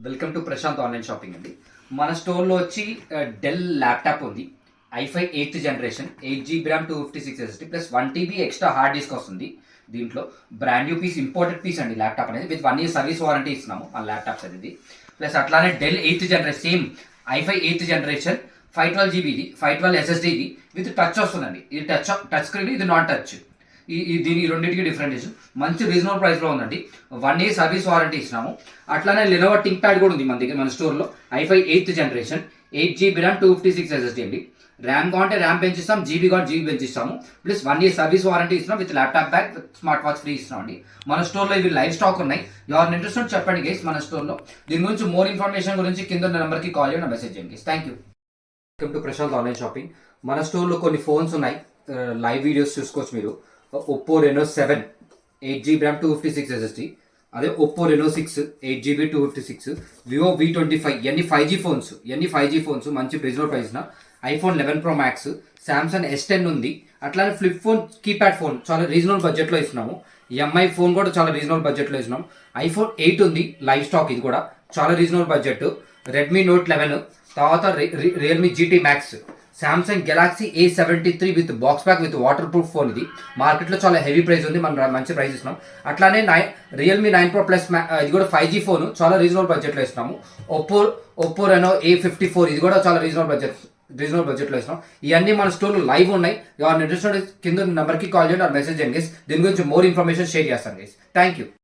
Welcome to Prashant online shopping అండి. మన స్టోర్లో వచ్చి డెల్ ల్యాప్టాప్ ఉంది. i5 8th generation 8 GB RAM 256 SSD plus 1 TB extra hard disk వస్తుంది. దీంట్లో brand new piece, imported piece అండి ల్యాప్టాప్ అనేది. విత్ 1 year సర్వీస్ వారంటీ ఇస్తున్నాము ఆ ల్యాప్టాప్స్ అనేది. ప్లస్ అట్లానే Dell 8th generation same i5 8th generation 512 GB ఇది, 512 SSD ఇది విత్ టచ్ వస్తుందండి. ఇది టచ్ స్క్రీన్, ఇది నాన్ టచ్. దీని రెండింటికి డిఫరెంట్ మంచి రీజనబుల్ ప్రైస్లో ఉందండి. 1 year సర్వీస్ వారంటీ ఇచ్చినాము. అట్లానే లెనోవో థింక్ ప్యాడ్ కూడా ఉంది మన దగ్గర, మన స్టోర్లో. i5 8th generation 8 GB RAM 256 SSD అండి. ర్యామ్ కావాలంటే ర్యామ్ పెంచిస్తాం, జీబీ కావాలంటే జీబీ పెంచిస్తాము. ప్లస్ 1 year సర్వీస్ వారంటీ ఇస్తున్నాం with laptop bag, smart watch free ఇస్తున్నాం అండి. మన స్టోర్లో ఇవి లైవ్ స్టాక్ ఉన్నాయి. ఎవరిని ఇంట్రెస్ట్ ఉంటే చెప్పండి గైస్. మన స్టోర్లో దీని గురించి మోర్ ఇన్ఫర్మేషన్ గురించి కింద నెంబర్కి కాల్ చేయండి, మెసేజ్ చేయండి guys. Thank you. Welcome to Prashant online shopping. మన స్టోర్లో కొన్ని ఫోన్స్ ఉన్నాయి, లైవ్ వీడియోస్ చూసుకోవచ్చు మీరు. Oppo Reno 7 8 GB RAM 256 SSD, అదే Oppo Reno 6 8 GB 256, Vivo V25 ఇవన్నీ 5G ఫోన్స్. మంచి రీజనబుల్ ప్రైస్న. IPhone 11 Pro Max, Samsung S10 ఉంది. అట్లానే ఫ్లిప్ ఫోన్, కీప్యాడ్ ఫోన్ చాలా రీజనబుల్ బడ్జెట్లో ఇస్తున్నాము. ఎంఐ ఫోన్ కూడా చాలా రీజనబుల్ బడ్జెట్లో ఇస్తున్నాం. ఐఫోన్ 8 ఉంది లైవ్ స్టాక్, ఇది కూడా చాలా రీజనబుల్ బడ్జెట్. రెడ్మీ నోట్ 11, తర్వాత Realme GT Max, Samsung Galaxy A73 with box back with water proof phone. ఇది మార్కెట్లో చాలా హెవీ ప్రైస్ ఉంది, మనం మంచి ప్రైస్ ఇస్తున్నాం. అట్లానే రియల్మీ 9 Pro Plus ఇది కూడా 5G ఫోన్, చాలా రీజనబుల్ బడ్జెట్లో ఇస్తున్నాము. ఒప్పో రెనో A54 ఇది కూడా చాలా రీజనబుల్ బడ్జెట్లో ఇస్తున్నాం. ఇవన్నీ మన స్టోర్లో లైవ్ ఉన్నాయి. ఎవరిని ఇంట్రెస్ట్ కింద నెంబర్కి కాల్ చేయండి, మెసేజ్ చేయండి గైస్. దీని గురించి మోర్ ఇన్ఫర్మేషన్ షేర్ చేస్తాను గైస్. Thank you.